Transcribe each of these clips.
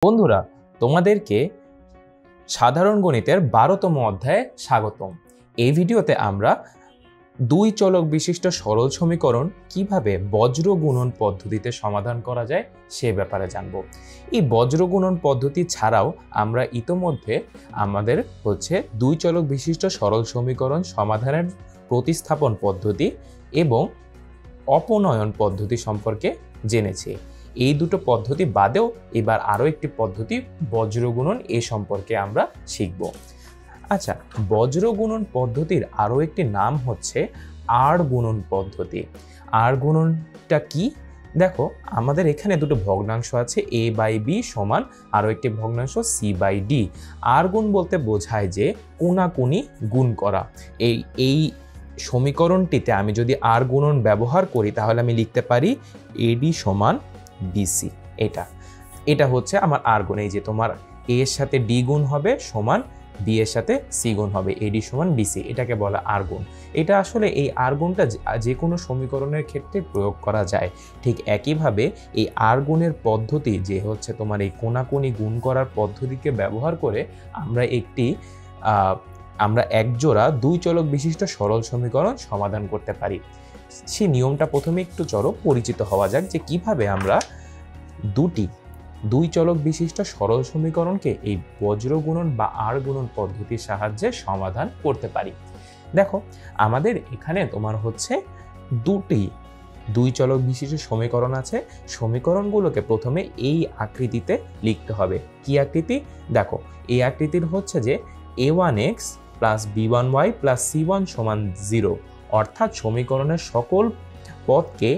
বন্ধুরা, তোমাদেরকে সাধারণ গণিতের 12তম অধ্যায়ে স্বাগতম। এই ভিডিওতে আমরা দুই চলক বিশিষ্ট সরল সমীকরণ কিভাবে বজ্র গুণন পদ্ধতিতে সমাধান করা যায় সে ব্যাপারে জানব। এই বজ্র গুণন পদ্ধতি ছাড়াও আমরা ইতোমধ্যে আমাদের দুই চলক বিশিষ্ট সরল সমীকরণ সমাধানের প্রতিস্থাপন পদ্ধতি এবং অপনয়ন পদ্ধতি সম্পর্কে জেনেছি। এই দুটো পদ্ধতি বাদেও এবার আরও একটি পদ্ধতি বজ্র গুণন এ সম্পর্কে আমরা শিখব। আচ্ছা, বজ্র গুণন পদ্ধতির আরও একটি নাম হচ্ছে আর গুণন পদ্ধতি। আর গুণনটা কি? দেখো, আমাদের এখানে দুটো ভগ্নাংশ আছে, a বাই b সমান আরও একটি ভগ্নাংশ c বাই d। আর গুণ বলতে বোঝায় যে কোনাকুনি গুণ করা। এই সমীকরণটিতে আমি যদি আর গুণন ব্যবহার করি তাহলে আমি লিখতে পারি AD সমান BC। এটা হচ্ছে আমার আর গুণ। এই যে তোমার a এর সাথে d গুণ হবে সমান b এর সাথে c গুণ হবে, AD সমান BC, এটাকে বলা আর গুণ। এটা আসলে এই আর গুণটা যে কোনো সমীকরণের ক্ষেত্রে প্রয়োগ করা যায়। ঠিক একইভাবে এই আর গুণের পদ্ধতি যে হচ্ছে তোমার এই কোনাকুনি গুণ করার পদ্ধতিকে ব্যবহার করে আমরা একজোড়া দুই চলক বিশিষ্ট সরল সমীকরণ সমাধান করতে পারি। সেই নিয়মটা প্রথমে একটু পরিচিত হওয়া যাক যে কিভাবে আমরা দুই চলক বিশিষ্ট সরল সমীকরণকে এই বজ্র গুণন বা আর গুণন পদ্ধতির সাহায্যে সমাধান করতে পারি। দেখো, আমাদের এখানে তোমার হচ্ছে দুই চলক বিশিষ্ট সমীকরণ আছে। সমীকরণগুলোকে প্রথমে এই আকৃতিতে লিখতে হবে। কি আকৃতি? দেখো, এই আকৃতির হচ্ছে যে a1x plus b1y plus c1 সমান 0, অর্থাৎ সমীকরণের সকল পদকে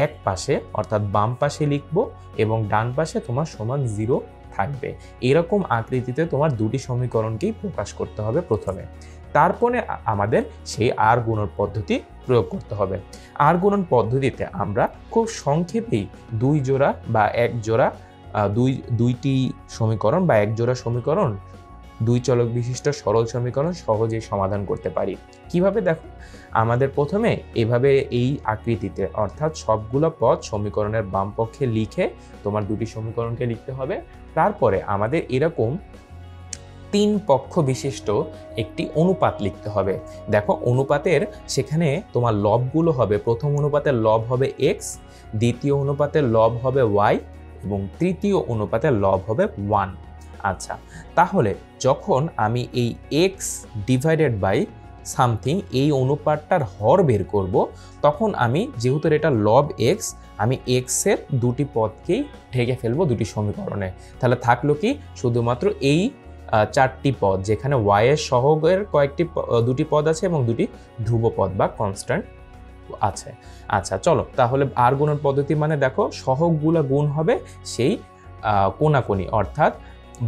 এক পাশে অর্থাৎ বাম পাশে লিখব এবং ডান পাশে তোমার সমান 0 থাকবে। এরকম আকৃতিতে তোমার দুটি সমীকরণকেই প্রকাশ করতে হবে প্রথমে। তারপরে আমাদের সেই আর গুণন পদ্ধতি প্রয়োগ করতে হবে। আর গুণন পদ্ধতিতে আমরা খুব সংক্ষেপেই দুইটি সমীকরণ বা এক জোড়া সমীকরণ দুই চলক বিশিষ্ট সরল সমীকরণ সহজেই সমাধান করতে পারি। কিভাবে? দেখো, আমাদের প্রথমে এভাবে এই আকৃতিতে অর্থাৎ সবগুলো পদ সমীকরণের বাম পক্ষে লিখে তোমার দুটি সমীকরণকে লিখতে হবে। তারপরে আমাদের এরকম তিন পক্ষ বিশিষ্ট একটি অনুপাত লিখতে হবে। দেখো, অনুপাতের সেখানে তোমার লবগুলো হবে, প্রথম অনুপাতের লব হবে x, দ্বিতীয় অনুপাতের লব হবে y এবং তৃতীয় অনুপাতের লব হবে 1। আচ্ছা, তাহলে যখন আমি এই x ডিভাইডেড বাই সামথিং এই অনুপাতটার হর বের করব, তখন আমি যেহেতু এটা লব x, আমি x এর দুটি পদকেই ঢেকে ফেলবো দুটি সমীকরণে। তাহলে থাকলো কি? শুধুমাত্র এই চারটি পদ, যেখানে y এর সহগের দুটি পদ আছে এবং দুটি ধ্রুবপদ বা কনস্ট্যান্ট আছে। আচ্ছা, চলো তাহলে আর গুণন পদ্ধতি মানে দেখো, সহগগুলো গুণ হবে সেই কোনাকুনি, অর্থাৎ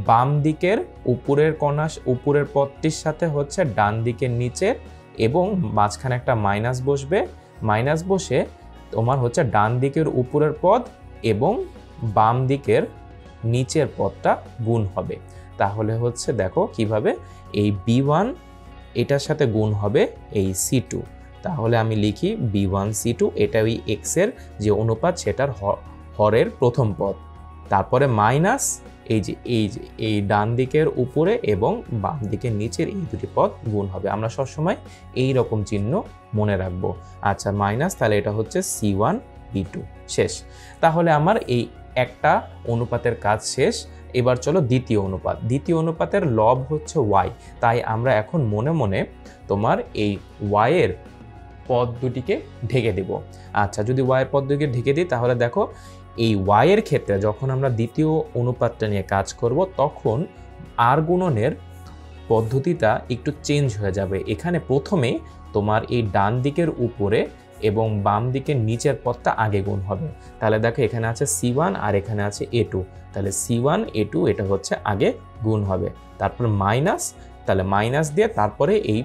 বাম দিকের উপরের পদটির সাথে হচ্ছে ডান দিকের নিচের, এবং মাঝখানে একটা মাইনাস বসবে। মাইনাস বসে তোমার হচ্ছে ডান দিকের উপরের পদ এবং বাম দিকের নিচের পদটা গুণ হবে। তাহলে হচ্ছে দেখো কিভাবে এই b1 এটার সাথে গুণ হবে এই c2। তাহলে আমি লিখি b1 c2, এটা ওই x এর যে অনুপাত সেটার হরের প্রথম পদ। তারপরে মাইনাস এই ডান দিকের উপরে এবং বাম দিকের নিচের এই দুটি পদ গুণ হবে। আমরা সবসময় এই রকম চিহ্ন মনে রাখবো। আচ্ছা, মাইনাস, তাহলে এটা হচ্ছে c1 b2। শেষ। তাহলে আমার এই একটা অনুপাতের কাজ শেষ। এবার চলো দ্বিতীয় অনুপাতের লব হচ্ছে y, তাই আমরা এখন মনে মনে তোমার এই y এর পদ দুটিকে ঢেকে দেব। আচ্ছা, যদি y এর পদ দুটিকে ঢেকে দিই তাহলে দেখো, এই y এর ক্ষেত্রে যখন আমরা দ্বিতীয় অনুপাতটা নিয়ে কাজ করব, তখন আর গুণনের পদ্ধতিটা একটু চেঞ্জ হয়ে যাবে। এখানে প্রথমে তোমার এই ডান দিকের উপরে এবং বাম দিকের নিচের পদটা আগে গুণ হবে। তাহলে দেখো, এখানে আছে c1 আর এখানে আছে a2, তাহলে c1 a2 এটা হচ্ছে আগে গুণ হবে। তারপর মাইনাস, তাহলে মাইনাস দিয়ে তারপরে এই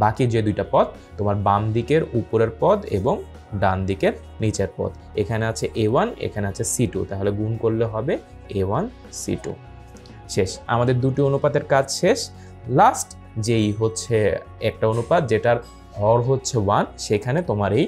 বাকি যে দুইটা পদ তোমার বাম দিকের উপরের পদ এবং ডান দিকের নিচের পদ, এখানে আছে a1, এখানে আছে c2, তাহলে গুণ করলে হবে a1 c2। শেষ। আমাদের দুটি অনুপাতের কাজ শেষ। লাস্ট যেই হচ্ছে একটা অনুপাত যেটার হর হচ্ছে 1, সেখানে তোমার এই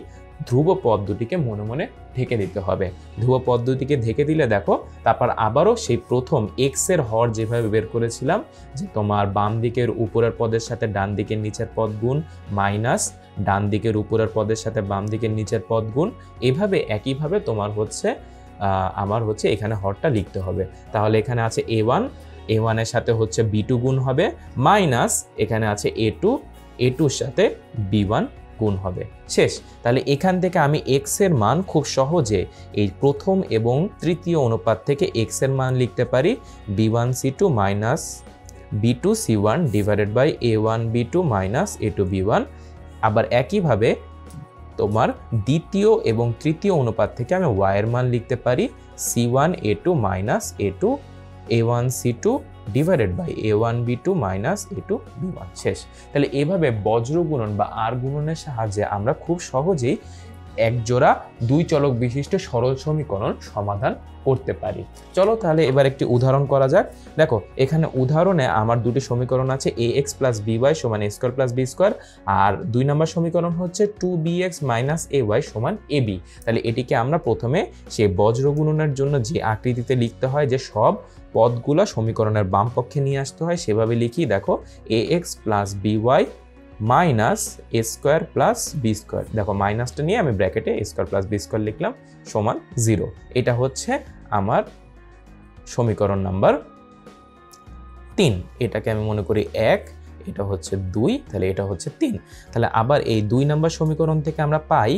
ধ্রুব পদ দুটিকে মনে মনে ঢেকে দিতে হবে। ধ্রুব পদ্ধতিকে ঢেকে দিলে দেখো তারপর আবারও সেই প্রথম এক্স এর হর যেভাবে বের করেছিলাম যে তোমার বাম দিকের উপরের পদের সাথে ডান দিকের নিচের পদ গুণ মাইনাস ডান দিকের উপরের পদের সাথে বাম দিকের নিচের পদ গুণ, এভাবে একইভাবে তোমার হচ্ছে আমার হচ্ছে এখানে হরটা লিখতে হবে। তাহলে এখানে আছে a1, a1 এর সাথে হচ্ছে b2 গুণ হবে মাইনাস এখানে আছে a2, a2 এর সাথে b1 গুণ হবে। শেষ। তাহলে এখান থেকে আমি x এর মান খুব সহজে এই প্রথম এবং তৃতীয় অনুপাত থেকে x এর মান লিখতে পারি b1c2 minus b2c1 divided by a1b2 minus a2b1। আবার একইভাবে তোমার দ্বিতীয় এবং তৃতীয় অনুপাত থেকে আমি y এর মান লিখতে পারি c1a2 minus a2 a1c2 divided by a1b2 minus a2b1। শেষ। তাহলে এভাবে বজ্র গুণন বা আর গুণনের সাহায্যে আমরা খুব সহজেই এক জোড়া দুই চলক বিশিষ্ট সরল সমীকরণ সমাধান করতে পারি। চলো তাহলে এবার একটি উদাহরণ করা যাক। দেখো এখানে উদাহরণে আমার দুটি সমীকরণ আছে ax প্লাস by সমান a square plus B square, আর 2 নম্বর সমীকরণ হচ্ছে 2bx মাইনাস ay সমান ab। তাহলে এটিকে আমরা প্রথমে সেই বজ্র গুণনের জন্য যে আকৃতিতে লিখতে হয় যে সব পদগুলো সমীকরণের বাম পক্ষে নিয়ে আসতে হয় সেভাবে লিখি। দেখো ax plus by minus A square plus B square, দেখো মাইনাসটা নিয়ে আমি ব্র্যাকেটে A square plus B square লিখলাম সমান 0। এটা হচ্ছে আমার সমীকরণ নাম্বার 3। এটাকে আমি মনে করি 1, এটা হচ্ছে 2, তাহলে এটা হচ্ছে 3। তাহলে আবার এই 2 নম্বর সমীকরণ থেকে আমরা পাই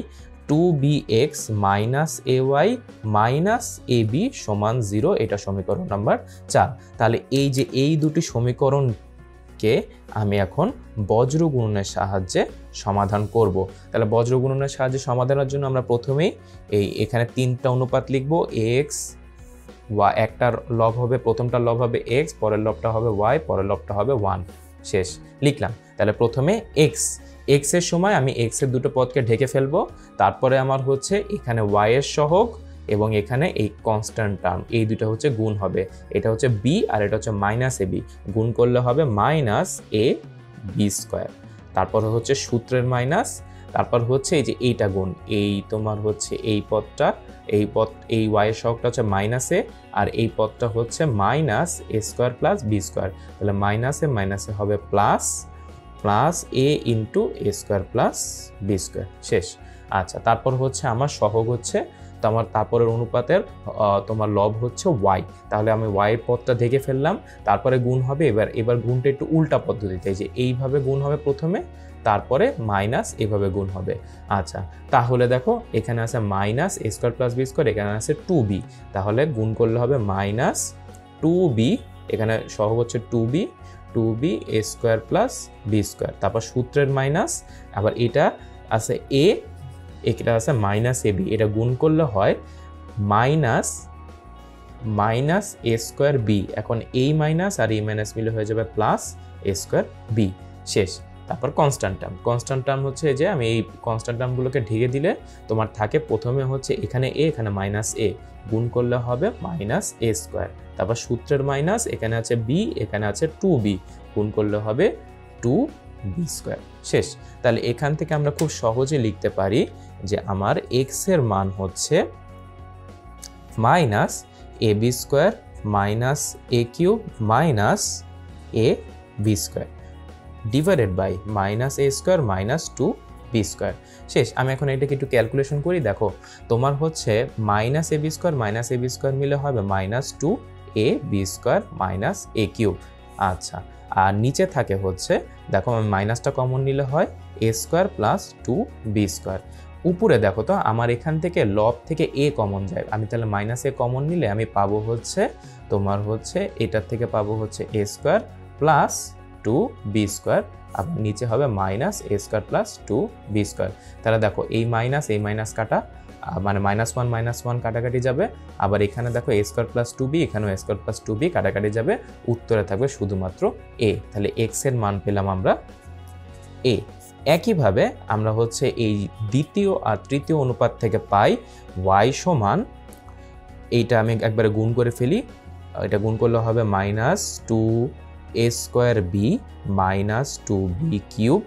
2bx minus ay minus ab সমান 0, এটা সমীকরণ নাম্বার 4। তাহলে এই যে এই দুটি সমীকরণকে আমি এখন বজ্র গুণনের সাহায্যে সমাধান করব। তাহলে বজ্র গুণনের সাহায্যে সমাধানের জন্য আমরা প্রথমেই এখানে 3টা অনুপাত লিখব। x একটার লব হবে, প্রথমটার লব হবে x, পরের লবটা হবে y, পরের লবটা হবে 1। শেষ। লিখলাম। তাহলে প্রথমে x এর সময় আমি x এর দুটো পদকে ঢেকে ফেলবো, তারপরে আমার হচ্ছে এখানে y এর সহগ এবং এখানে এই কনস্ট্যান্ট টার্ম, এই দুটো হচ্ছে গুণ হবে। এটা হচ্ছে b আর এটা হচ্ছে মাইনাস ab, গুণ করলে হবে মাইনাস a b স্কোয়ার। তারপর হচ্ছে সূত্রের মাইনাস, তারপর হচ্ছে এই যে এইটা গুণ, এই তোমার হচ্ছে এই পদটা, এই y এর সহগটা হচ্ছে মাইনাস a আর এই পদটা হচ্ছে minus a square plus b square. তাহলে মাইনাসে হবে plus a into a square plus b square. শেষ। আচ্ছা, তারপর হচ্ছে আমার সহগ হচ্ছে তোমার তারপরের অনুপাতের তোমার লব হচ্ছে y, তাহলে আমি y এর পদটা ঢেকে ফেললাম, তারপরে গুণ হবে। এবার গুণটা একটু উল্টা পদ্ধতিতে, যে এইভাবে গুণ হবে প্রথমে, তারপরে মাইনাস এভাবে গুণ হবে। আচ্ছা, তাহলে দেখো এখানে আছে minus a square plus B square, এখানে আছে 2b, তাহলে গুণ করলে হবে মাইনাস 2b, এখানে সহগ হচ্ছে 2b a square plus B square. তারপর সূত্রের মাইনাস, আবার এটা আছে a, এটা আছে মাইনাস ab, এটা গুণ করলে হয় মাইনাস a স্কোয়ার b। এখন এই মাইনাস আর এই মাইনাস মিলে হয়ে যাবে প্লাস a স্কোয়ার b। শেষ। তারপর কনস্ট্যান্ট টার্ম হচ্ছে যে আমি এই কনস্ট্যান্ট টার্মগুলোকে ঢেকে দিলে তোমার থাকে প্রথমে হচ্ছে এখানে a, এখানে মাইনাস a, গুণ করলে হবে মাইনাস a স্কোয়ার। তারপর সূত্রের মাইনাস, এখানে আছে b, এখানে আছে 2b, গুণ করলে হবে 2b স্কোয়ার। শেষ। তাহলে এখান থেকে আমরা খুব সহজে লিখতে পারি যে আমার x এর মান হচ্ছে minus ab square minus a cube minus a b square divided by minus a square minus 2b square. শেষ। আমি এখন এটাকে একটু ক্যালকুলেশন করি। দেখো তোমার হচ্ছে মাইনাস ab স্কোয়ার মিলে হবে minus 2ab square minus a cube. আচ্ছা, আর নিচে থাকে হচ্ছে, দেখো আমি মাইনাসটা কমন নিলে হয় a square plus 2b square. উপরে দেখো তো আমার এখান থেকে লব থেকে a কমন যায়, আমি তাহলে মাইনাস a কমন নিলে আমি পাবো হচ্ছে তোমার হচ্ছে এটার থেকে পাবো হচ্ছে a square plus 2b square, আবার নিচে হবে minus a square plus 2b square. তাহলে দেখো এই মাইনাস কাটা, মানে -1 কাটাকাটি যাবে, আবার এখানে দেখো a স্কোয়ার প্লাস 2b, এখানেও a স্কোয়ার প্লাস 2b কাটাকাটি যাবে, উত্তরে থাকবে শুধুমাত্র a। তাহলে x এর মান পেলাম আমরা a। একইভাবে আমরা হচ্ছে এই দ্বিতীয় আর তৃতীয় অনুপাত থেকে পাই y সমান, এইটা আমি একবারে গুণ করে ফেলি, এটা গুণ করলে হবে minus 2a square b minus 2b cube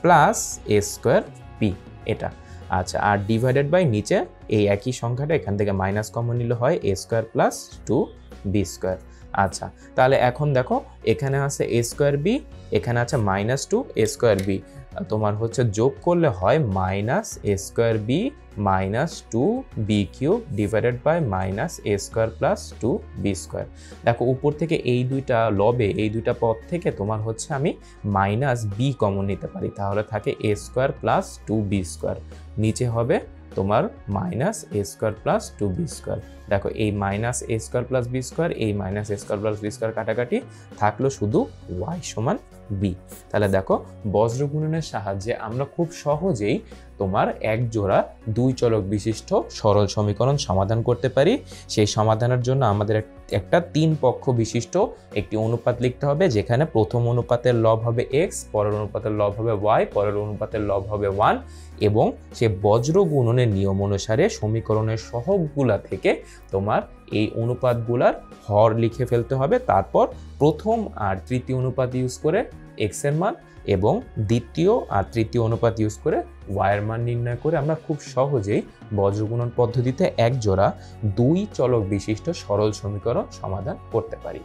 plus a square b, এটা। আচ্ছা, আর ডিভাইডেড বাই নিচে এই একই সংখ্যাটা এখান থেকে মাইনাস কমন নিলে হয় a স্কোয়ার প্লাস 2b²। আচ্ছা, তাহলে এখন দেখো এখানে আছে a²b, এখানে আছে -2a²b, তোমার হচ্ছে যোগ করলে হয় -a²b -2b³ divided by -a² plus 2b²। দেখো উপর থেকে এই দুইটা লবে এই দুইটা পদ থেকে তোমার হচ্ছে আমি -b কমন নিতে পারি, তাহলে থাকে a² প্লাস 2b², নিচে হবে তোমার -a² প্লাস 2b²। দেখো এই -a² প্লাস b², এই -a² প্লাস b² কাটাকাটি, থাকলো শুধু y সমান b। তাহলে দেখো বজ্র গুণনের সাহায্যে আমরা খুব সহজেই তোমার এক জোড়া দুই চলক বিশিষ্ট সরল সমীকরণ সমাধান করতে পারি। সেই সমাধানের জন্য আমাদের একটা 3 পক্ষ বিশিষ্ট একটি অনুপাত লিখতে হবে, যেখানে প্রথম অনুপাতের লব হবে x, পরের অনুপাতের লব হবে y, পরের অনুপাতের লব হবে 1, এবং সে বজ্র গুণনের নিয়ম অনুসারে সমীকরণের সহগগুলা থেকে তোমার এই অনুপাতগুলার হর লিখে ফেলতে হবে। তারপর প্রথম আর তৃতীয় অনুপাত ইউজ করে x এর মান এবং দ্বিতীয় আর তৃতীয় অনুপাত ইউজ করে y এর মান নির্ণয় করে আমরা খুব সহজেই বজ্রগুণন পদ্ধতিতে এক জোড়া দুই চলক বিশিষ্ট সরল সমীকরণ সমাধান করতে পারি।